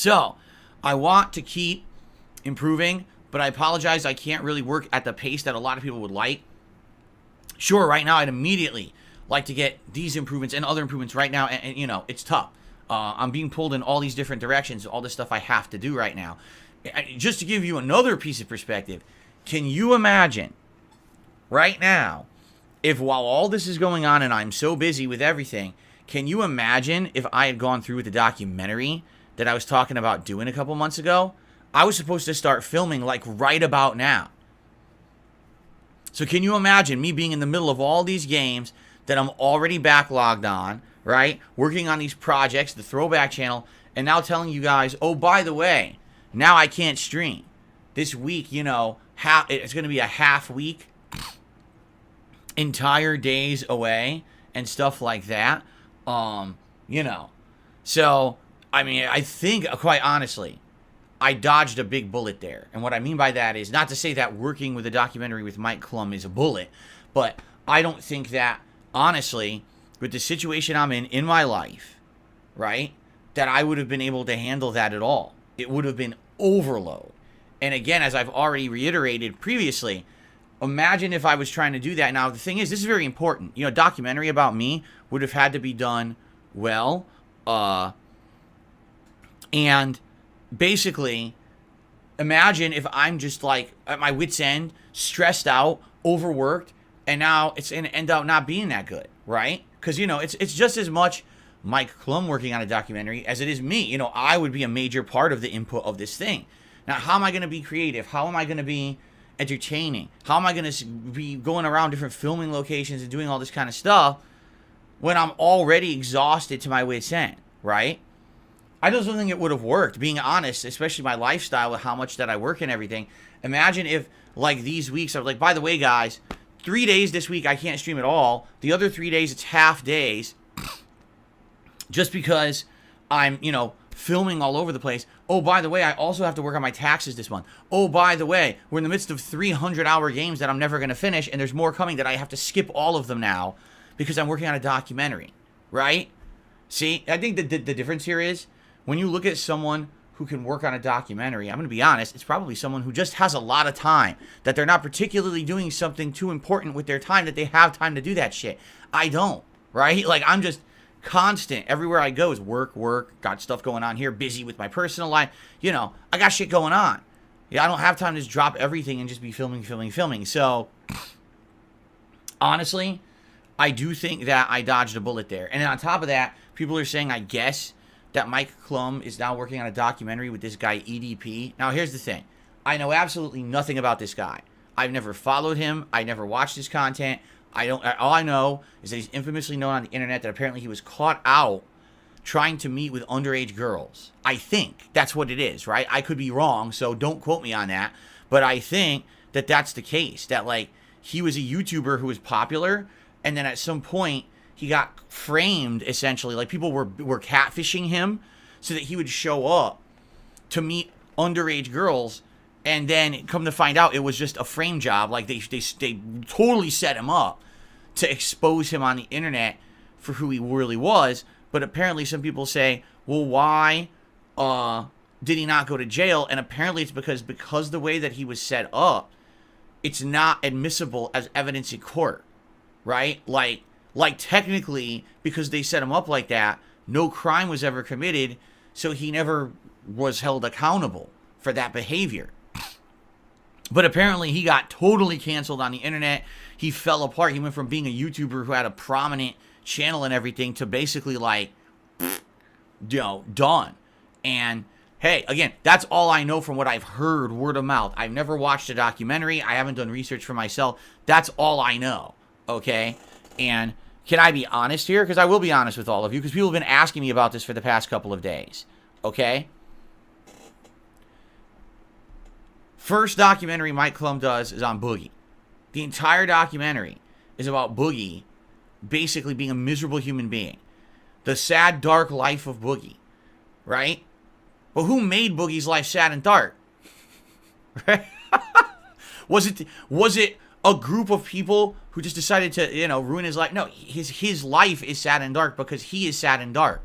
So I want to keep improving, but I apologize. I can't really work at the pace that a lot of people would like. Sure, right now I'd immediately like to get these improvements and other improvements right now, and you know, it's tough. I'm being pulled in all these different directions, all this stuff I have to do right now. Just to give you another piece of perspective, can you imagine right now, if while all this is going on and I'm so busy with everything, can you imagine if I had gone through with the documentary that I was talking about doing a couple months ago? I was supposed to start filming like right about now. So can you imagine me being in the middle of all these games that I'm already backlogged on, right? Working on these projects, the throwback channel, and now telling you guys, oh, by the way, now I can't stream. This week, you know, it's going to be a half week, entire days away, and stuff like that. You know. So, I mean, I think, quite honestly, I dodged a big bullet there. And what I mean by that is not to say that working with a documentary with Mike Clum is a bullet, but I don't think that, honestly, with the situation I'm in my life, right, that I would have been able to handle that at all. It would have been overload. And again, as I've already reiterated previously, imagine if I was trying to do that. Now, the thing is, this is very important. You know, a documentary about me would have had to be done well, and basically, imagine if I'm just like at my wit's end, stressed out, overworked, and now it's going to end up not being that good, right? Because, you know, it's just as much Mike Clum working on a documentary as it is me. You know, I would be a major part of the input of this thing. Now, how am I going to be creative? How am I going to be entertaining? How am I going to be going around different filming locations and doing all this kind of stuff when I'm already exhausted to my wit's end, right? I just don't think it would have worked, being honest, especially my lifestyle with how much that I work and everything. Imagine if, like, these weeks, I was like, by the way, guys, 3 days this week I can't stream at all. The other 3 days, it's half days. Just because I'm, you know, filming all over the place. Oh, by the way, I also have to work on my taxes this month. Oh, by the way, we're in the midst of 300-hour games that I'm never going to finish, and there's more coming that I have to skip all of them now because I'm working on a documentary, right? See, I think the difference here is, when you look at someone who can work on a documentary, I'm going to be honest, it's probably someone who just has a lot of time, that they're not particularly doing something too important with their time, that they have time to do that shit. I don't, right? Like, I'm just constant. Everywhere I go is work, got stuff going on here, busy with my personal life. You know, I got shit going on. Yeah, I don't have time to just drop everything and just be filming. So, honestly, I do think that I dodged a bullet there. And then on top of that, people are saying, I guess, that Mike Clum is now working on a documentary with this guy EDP. Now, here's the thing. I know absolutely nothing about this guy. I've never followed him. I never watched his content. All I know is that he's infamously known on the internet that apparently he was caught out trying to meet with underage girls. I think that's what it is, right? I could be wrong, so don't quote me on that. But I think that that's the case. That, like, he was a YouTuber who was popular, and then at some point, he got framed, essentially. Like, people were catfishing him so that he would show up to meet underage girls, and then come to find out it was just a frame job. Like, they totally set him up to expose him on the internet for who he really was. But apparently some people say, well, why did he not go to jail? And apparently it's because the way that he was set up, it's not admissible as evidence in court, right? Like, technically, because they set him up like that, no crime was ever committed, so he never was held accountable for that behavior. But apparently, he got totally canceled on the internet. He fell apart. He went from being a YouTuber who had a prominent channel and everything to basically, like, you know, done. And, hey, again, that's all I know from what I've heard, word of mouth. I've never watched a documentary. I haven't done research for myself. That's all I know, okay? And can I be honest here? Because I will be honest with all of you, because people have been asking me about this for the past couple of days. Okay? First documentary Mike Clum does is on Boogie. The entire documentary is about Boogie basically being a miserable human being. The sad, dark life of Boogie. Right? But who made Boogie's life sad and dark? Right? Was it a group of people who just decided to, you know, ruin his life? No, his life is sad and dark because he is sad and dark.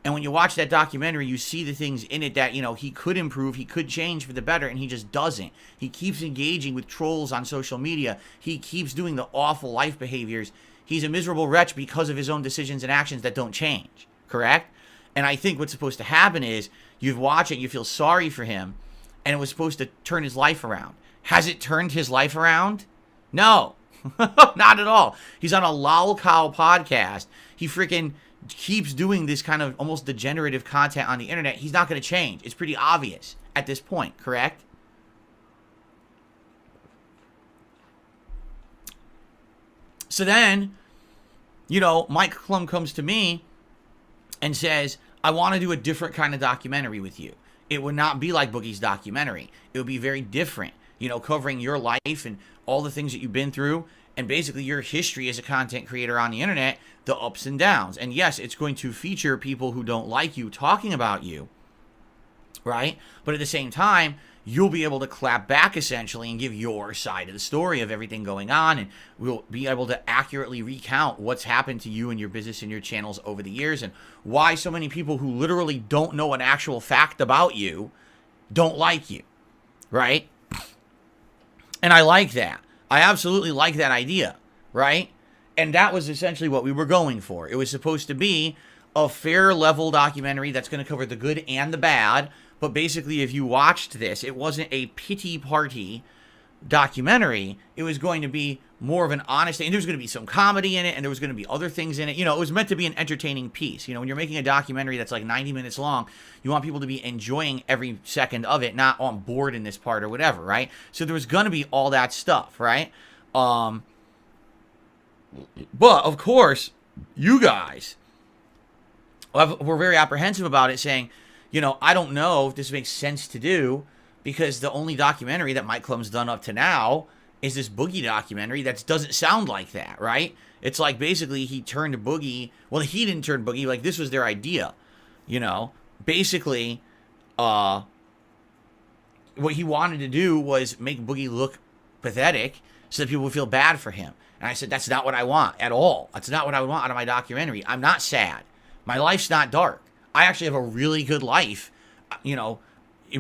And when you watch that documentary, you see the things in it that, he could improve, he could change for the better, and he just doesn't. He keeps engaging with trolls on social media. He keeps doing the awful life behaviors. He's a miserable wretch because of his own decisions and actions that don't change. Correct? And I think what's supposed to happen is you watch it, you feel sorry for him, and it was supposed to turn his life around. Has it turned his life around? No. Not at all. He's on a lolcow podcast. He freaking keeps doing this kind of almost degenerative content on the internet. He's not going to change. It's pretty obvious at this point, correct? So then, Mike Clum comes to me and says, I want to do a different kind of documentary with you. It would not be like Boogie's documentary. It would be very different, covering your life and all the things that you've been through and basically your history as a content creator on the internet, the ups and downs. And yes, it's going to feature people who don't like you talking about you, right? But at the same time, you'll be able to clap back essentially and give your side of the story of everything going on, and we'll be able to accurately recount what's happened to you and your business and your channels over the years and why so many people who literally don't know an actual fact about you don't like you, right? And I like that. I absolutely like that idea, right? And that was essentially what we were going for. It was supposed to be a fair level documentary that's going to cover the good and the bad. But basically, if you watched this, it wasn't a pity party documentary. It was going to be more of an honest, and there was going to be some comedy in it, and there was going to be other things in it. It was meant to be an entertaining piece. When you're making a documentary that's like 90 minutes long, you want people to be enjoying every second of it, not on board in this part or whatever, right? So there was going to be all that stuff, right? But of course, you guys were very apprehensive about it, saying, I don't know if this makes sense to do because the only documentary that Mike Clum's done up to now is this Boogie documentary that doesn't sound like that, right? It's like basically he turned Boogie. Well, he didn't turn Boogie. Like this was their idea, Basically, what he wanted to do was make Boogie look pathetic so that people would feel bad for him. And I said, that's not what I want at all. That's not what I would want out of my documentary. I'm not sad. My life's not dark. I actually have a really good life, in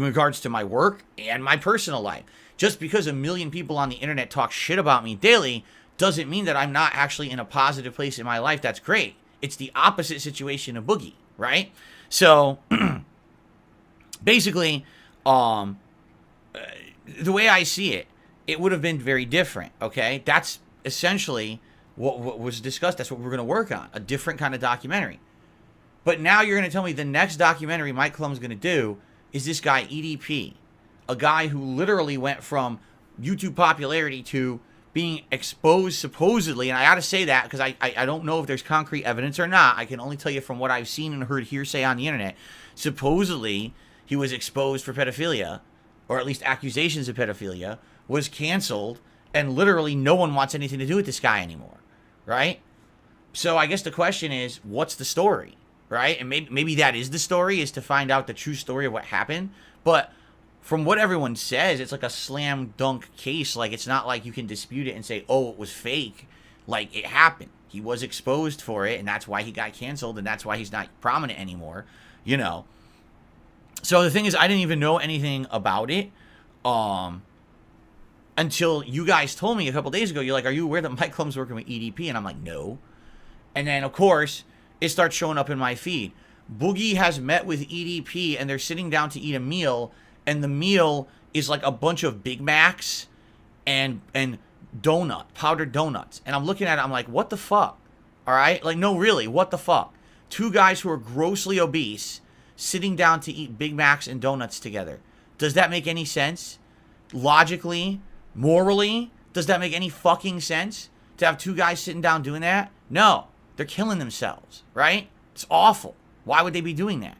regards to my work and my personal life. Just because a million people on the internet talk shit about me daily doesn't mean that I'm not actually in a positive place in my life. That's great. It's the opposite situation of Boogie, right? So, basically, the way I see it, it would have been very different, okay? That's essentially what was discussed. That's what we're going to work on, a different kind of documentary. But now you're going to tell me the next documentary Mike Clum's going to do is this guy EDP, a guy who literally went from YouTube popularity to being exposed supposedly, and I got to say that because I don't know if there's concrete evidence or not. I can only tell you from what I've seen and heard hearsay on the internet. Supposedly, he was exposed for pedophilia, or at least accusations of pedophilia, was canceled, and literally no one wants anything to do with this guy anymore, right? So I guess the question is, what's the story? Right? And maybe that is the story, is to find out the true story of what happened. But from what everyone says, it's like a slam dunk case. Like, it's not like you can dispute it and say, oh, it was fake. Like, it happened. He was exposed for it, and that's why he got canceled, and that's why he's not prominent anymore, So the thing is, I didn't even know anything about it until you guys told me a couple days ago. You're like, are you aware that Mike Clum's working with EDP? And I'm like, no. And then, of course, it starts showing up in my feed. Boogie has met with EDP, and they're sitting down to eat a meal, and the meal is like a bunch of Big Macs and powdered donuts. And I'm looking at it, I'm like, what the fuck? All right? Like, no, really, what the fuck? Two guys who are grossly obese sitting down to eat Big Macs and donuts together. Does that make any sense? Logically? Morally? Does that make any fucking sense? To have two guys sitting down doing that? No. They're killing themselves, right? It's awful. Why would they be doing that?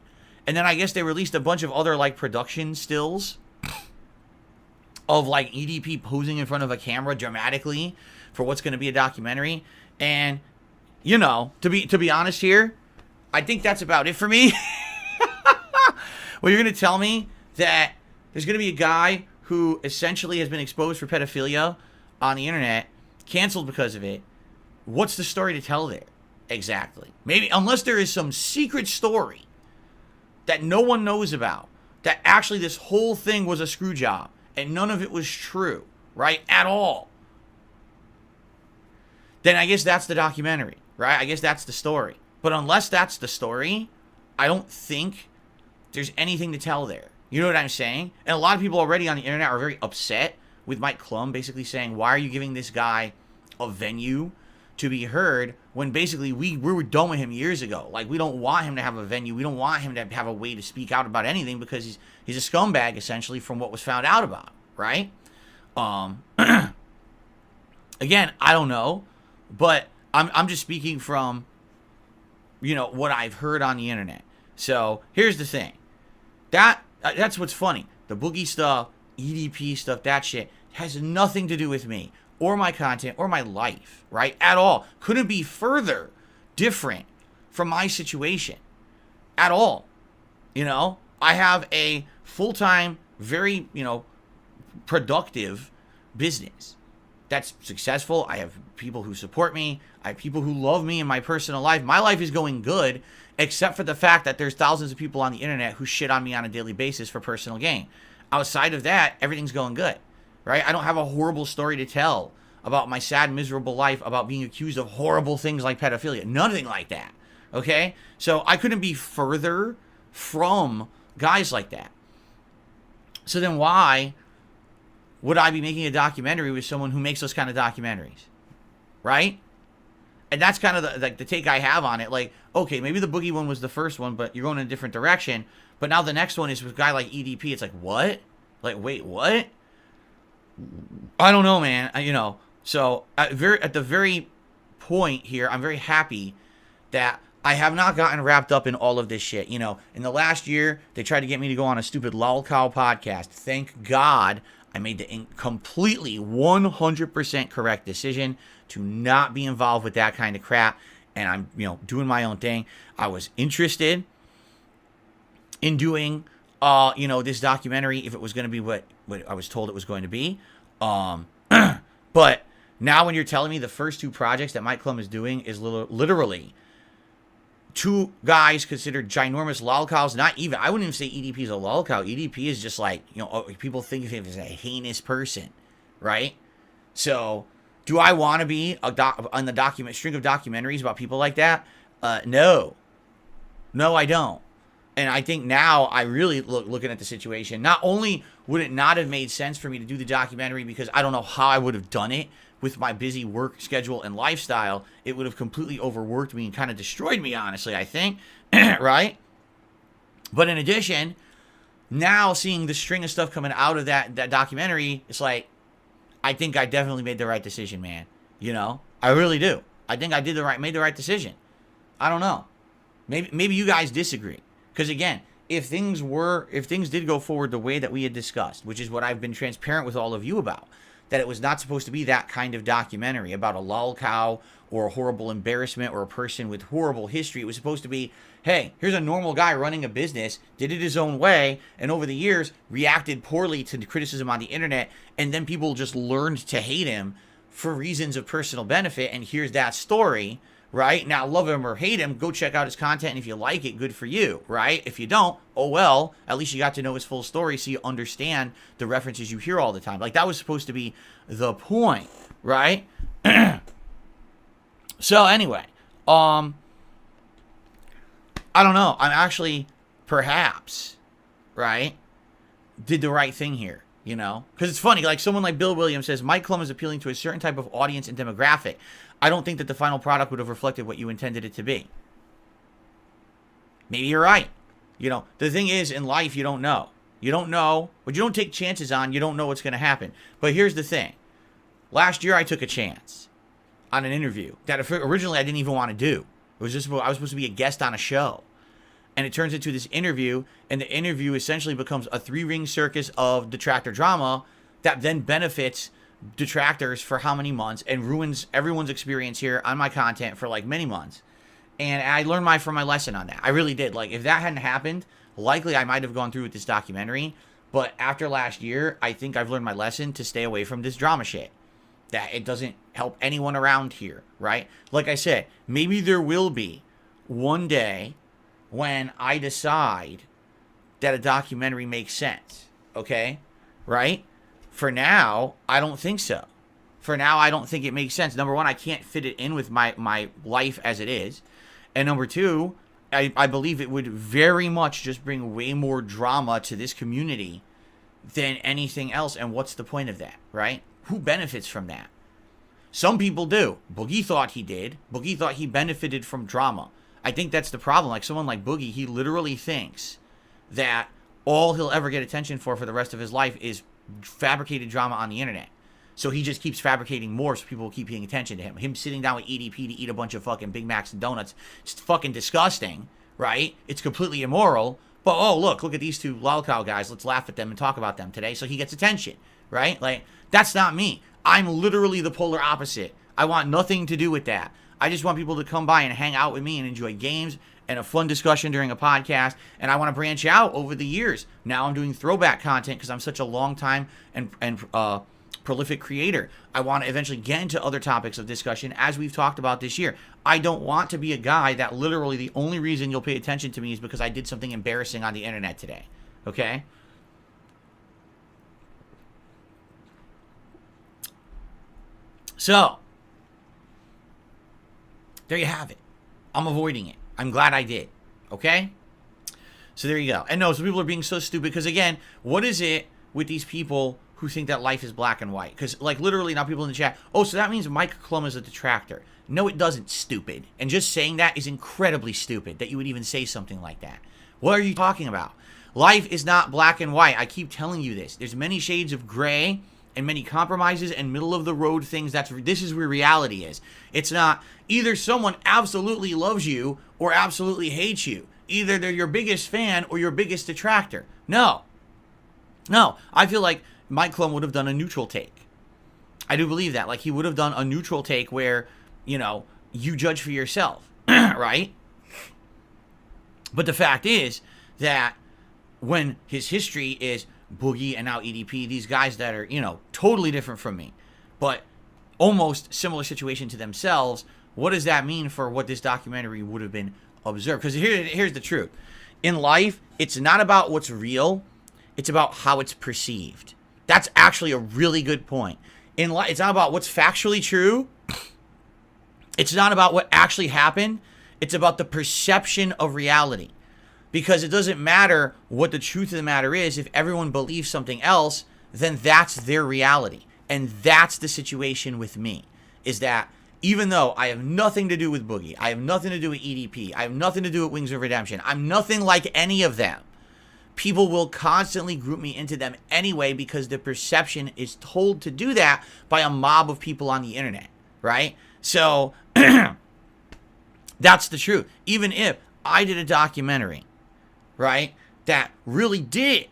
And then I guess they released a bunch of other, like, production stills of, like, EDP posing in front of a camera dramatically for what's going to be a documentary. And, to be honest here, I think that's about it for me. Well, you're going to tell me that there's going to be a guy who essentially has been exposed for pedophilia on the internet, canceled because of it. What's the story to tell there? Exactly. Maybe, unless there is some secret story that no one knows about, that actually this whole thing was a screw job and none of it was true, right? At all. Then I guess that's the documentary, right? I guess that's the story. But unless that's the story, I don't think there's anything to tell there. You know what I'm saying? And a lot of people already on the internet are very upset with Mike Clum basically saying, why are you giving this guy a venue to be heard when basically we were done with him years ago? Like, we don't want him to have a venue. We don't want him to have a way to speak out about anything because he's a scumbag, essentially, from what was found out about him, right? Again, I don't know, but I'm just speaking from, what I've heard on the internet. So here's the thing. That's what's funny. The Boogie stuff, EDP stuff, that shit has nothing to do with me or my content or my life, right? At all. Couldn't be further different from my situation at all. I have a full-time, very, productive business that's successful. I have people who support me. I have people who love me in my personal life. My life is going good, except for the fact that there's thousands of people on the internet who shit on me on a daily basis for personal gain. Outside of that, everything's going good, right? I don't have a horrible story to tell about my sad, miserable life, about being accused of horrible things like pedophilia. Nothing like that, okay? So I couldn't be further from guys like that. So then why would I be making a documentary with someone who makes those kind of documentaries, right? And that's kind of the take I have on it. Like, okay, maybe the Boogie one was the first one, but you're going in a different direction. But now the next one is with a guy like EDP. It's like, what? Like, wait, what? I don't know, man. So at the very point here, I'm very happy that I have not gotten wrapped up in all of this shit. In the last year, they tried to get me to go on a stupid lolcow podcast. Thank God I made the completely 100% correct decision to not be involved with that kind of crap. And I'm, doing my own thing. I was interested in doing, this documentary if it was going to be what I was told it was going to be. But now when you're telling me the first two projects that Mike Clum is doing is literally two guys considered ginormous lolcows. I wouldn't even say EDP is a lolcow. EDP is just like, people think of him as a heinous person, right? So do I want to be on the string of documentaries about people like that? No, I don't. And I think now I really looking at the situation. Not only would it not have made sense for me to do the documentary because I don't know how I would have done it with my busy work schedule and lifestyle, it would have completely overworked me and kind of destroyed me, honestly, I think, right? But in addition, now seeing the string of stuff coming out of that documentary, it's like, I think I definitely made the right decision, man. I really do. I think I made the right decision. I don't know. Maybe you guys disagree. Because again, if things did go forward the way that we had discussed, which is what I've been transparent with all of you about, that it was not supposed to be that kind of documentary about a lolcow or a horrible embarrassment or a person with horrible history. It was supposed to be, hey, here's a normal guy running a business, did it his own way, and over the years reacted poorly to the criticism on the internet, and then people just learned to hate him for reasons of personal benefit, and here's that story, right? Now, love him or hate him, go check out his content, and if you like it, good for you, right? If you don't, oh well, at least you got to know his full story so you understand the references you hear all the time. Like, that was supposed to be the point, right? So, anyway, I don't know. I'm actually, perhaps, right, did the right thing here, Because it's funny, like, someone like Bill Williams says, Mike Clum is appealing to a certain type of audience and demographic. I don't think that the final product would have reflected what you intended it to be. Maybe you're right. The thing is, in life, you don't know. You don't know. What you don't take chances on, you don't know what's going to happen. But here's the thing. Last year, I took a chance on an interview that originally I didn't even want to do. I was supposed to be a guest on a show. And it turns into this interview, and the interview essentially becomes a 3-ring circus of detractor drama that then benefits detractors for how many months and ruins everyone's experience here on my content for like many months. And I learned from my lesson on that. I really did. Like, if that hadn't happened, likely I might have gone through with this documentary. But after last year, I think I've learned my lesson to stay away from this drama shit. That it doesn't help anyone around here, right? Like I said, maybe there will be one day when I decide that a documentary makes sense, okay? Right? For now, I don't think so. For now, I don't think it makes sense. Number one, I can't fit it in with my life as it is. And number two, I believe it would very much just bring way more drama to this community than anything else. And what's the point of that, right? Who benefits from that? Some people do. Boogie thought he did. Boogie thought he benefited from drama. I think that's the problem. Like someone like Boogie, he literally thinks that all he'll ever get attention for the rest of his life is fabricated drama on the internet. So he just keeps fabricating more so people will keep paying attention to him. Him sitting down with EDP to eat a bunch of fucking Big Macs and donuts. It's fucking disgusting, right? It's completely immoral. But, oh, look at these two lolcow guys. Let's laugh at them and talk about them today. So he gets attention, right? Like, that's not me. I'm literally the polar opposite. I want nothing to do with that. I just want people to come by and hang out with me and enjoy games and a fun discussion during a podcast. And I want to branch out over the years. Now I'm doing throwback content because I'm such a long time and prolific creator. I want to eventually get into other topics of discussion as we've talked about this year. I don't want to be a guy that literally the only reason you'll pay attention to me is because I did something embarrassing on the internet today. Okay? So, there you have it. I'm avoiding it. I'm glad I did. Okay? So there you go. And no, so people are being so stupid because again, what is it with these people who think that life is black and white? Because like literally now people in the chat, oh, so that means Mike Clum is a detractor. No, it doesn't, stupid. And just saying that is incredibly stupid that you would even say something like that. What are you talking about? Life is not black and white. I keep telling you this. There's many shades of gray and many compromises and middle of the road things. This is where reality is. It's not either someone absolutely loves you or absolutely hates you. Either they're your biggest fan or your biggest detractor. No, I feel like Mike Clum would have done a neutral take. I do believe that. Like he would have done a neutral take where, you know, you judge for yourself, right? But the fact is that when his history is Boogie and now EDP, these guys that are, you know, totally different from me, but almost similar situation to themselves, what does that mean for what this documentary would have been observed? Because here's the truth. In life, it's not about what's real. It's about how it's perceived. That's actually a really good point. In life, it's not about what's factually true. It's not about what actually happened. It's about the perception of reality. Because it doesn't matter what the truth of the matter is. If everyone believes something else, then that's their reality. And that's the situation with me. Is that even though I have nothing to do with Boogie, I have nothing to do with EDP, I have nothing to do with Wings of Redemption, I'm nothing like any of them. People will constantly group me into them anyway because the perception is told to do that by a mob of people on the internet, right? So, that's the truth. Even if I did a documentary, right, that really did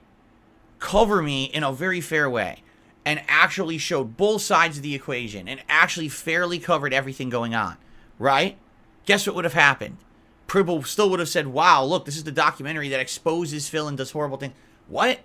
cover me in a very fair way and actually showed both sides of the equation and actually fairly covered everything going on, right? Guess what would have happened? People still would have said, wow, look, this is the documentary that exposes Phil and does horrible things. What?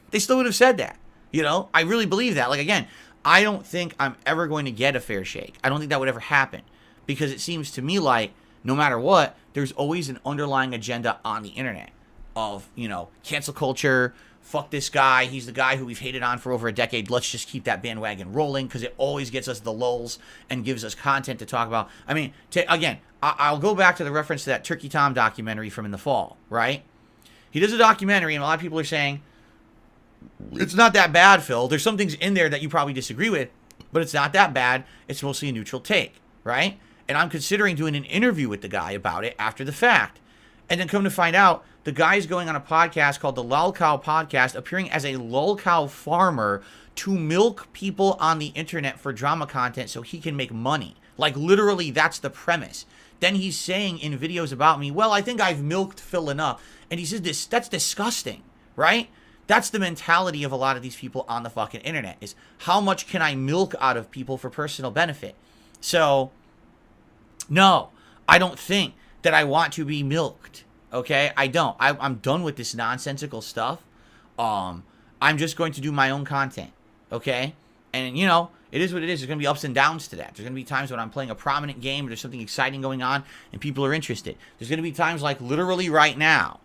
They still would have said that. You know, I really believe that. Like, again, I don't think I'm ever going to get a fair shake. I don't think that would ever happen because it seems to me like no matter what, there's always an underlying agenda on the internet of, you know, cancel culture, fuck this guy, he's the guy who we've hated on for over a decade, let's just keep that bandwagon rolling because it always gets us the lulz and gives us content to talk about. I mean, again, I'll go back to the reference to that Turkey Tom documentary from in the fall, right? He does a documentary and a lot of people are saying, it's not that bad, Phil. There's some things in there that you probably disagree with, but it's not that bad. It's mostly a neutral take, right? And I'm considering doing an interview with the guy about it after the fact. And then come to find out, the guy is going on a podcast called the Lolcow Podcast, appearing as a lolcow farmer to milk people on the internet for drama content so he can make money. Like, literally, that's the premise. Then he's saying in videos about me, well, I think I've milked Phil enough. And he says this, that's disgusting, right? That's the mentality of a lot of these people on the fucking internet, is how much can I milk out of people for personal benefit? So, no, I don't think that I want to be milked, okay? I don't. I'm done with this nonsensical stuff. I'm just going to do my own content, okay? And, you know, it is what it is. There's going to be ups and downs to that. There's going to be times when I'm playing a prominent game, or there's something exciting going on, and people are interested. There's going to be times like literally right now,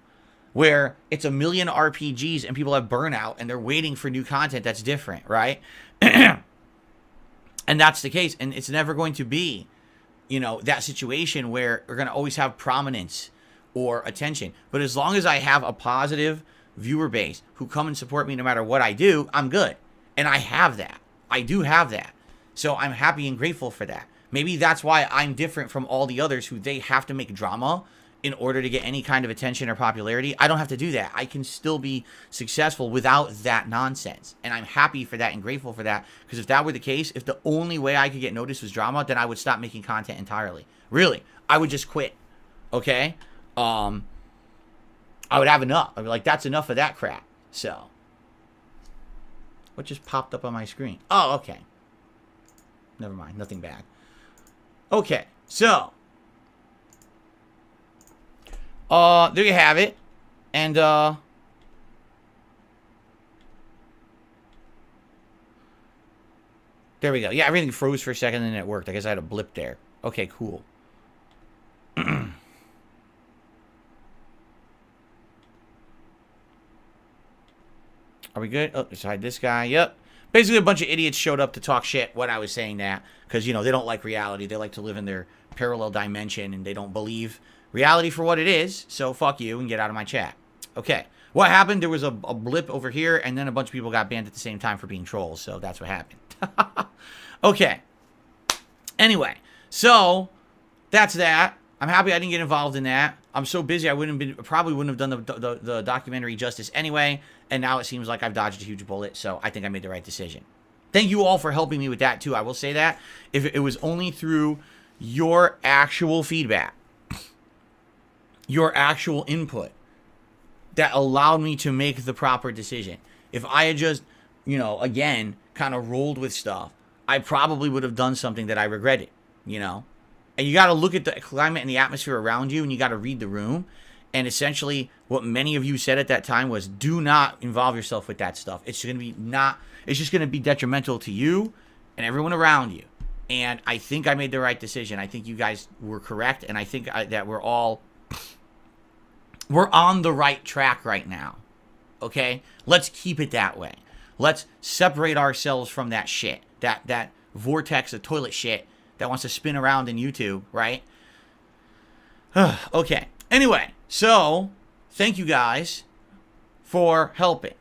where it's a million RPGs and people have burnout and they're waiting for new content that's different, right? And that's the case. And it's never going to be, that situation where we're going to always have prominence or attention. But as long as I have a positive viewer base who come and support me no matter what I do, I'm good. And I have that. I do have that. So I'm happy and grateful for that. Maybe that's why I'm different from all the others who they have to make drama in order to get any kind of attention or popularity. I don't have to do that. I can still be successful without that nonsense. And I'm happy for that and grateful for that. Because if that were the case, if the only way I could get noticed was drama, then I would stop making content entirely. Really. I would just quit. Okay? I would have enough. I'd be like, that's enough of that crap. So. What just popped up on my screen? Oh, okay. Never mind. Nothing bad. Okay. So. There you have it. And, there we go. Yeah, everything froze for a second and then it worked. I guess I had a blip there. Okay, cool. Are we good? Oh, beside this guy. Yep. Basically, a bunch of idiots showed up to talk shit when I was saying that. Because, they don't like reality. They like to live in their parallel dimension and they don't believe reality for what it is. So fuck you and get out of my chat. Okay. What happened? There was a blip over here and then a bunch of people got banned at the same time for being trolls. So that's what happened. Okay. Anyway. So that's that. I'm happy I didn't get involved in that. I'm so busy I probably wouldn't have done the documentary justice anyway. And now it seems like I've dodged a huge bullet. So I think I made the right decision. Thank you all for helping me with that too. I will say that. If it was only through your actual feedback, your actual input that allowed me to make the proper decision. If I had just, again, kind of rolled with stuff, I probably would have done something that I regretted, And you got to look at the climate and the atmosphere around you, and you got to read the room. And essentially, what many of you said at that time was, do not involve yourself with that stuff. It's just going to be detrimental to you and everyone around you. And I think I made the right decision. I think you guys were correct, and I think that we're on the right track right now. Okay? Let's keep it that way. Let's separate ourselves from that shit. That vortex of toilet shit that wants to spin around in YouTube, right? Okay. Anyway, so thank you guys for helping.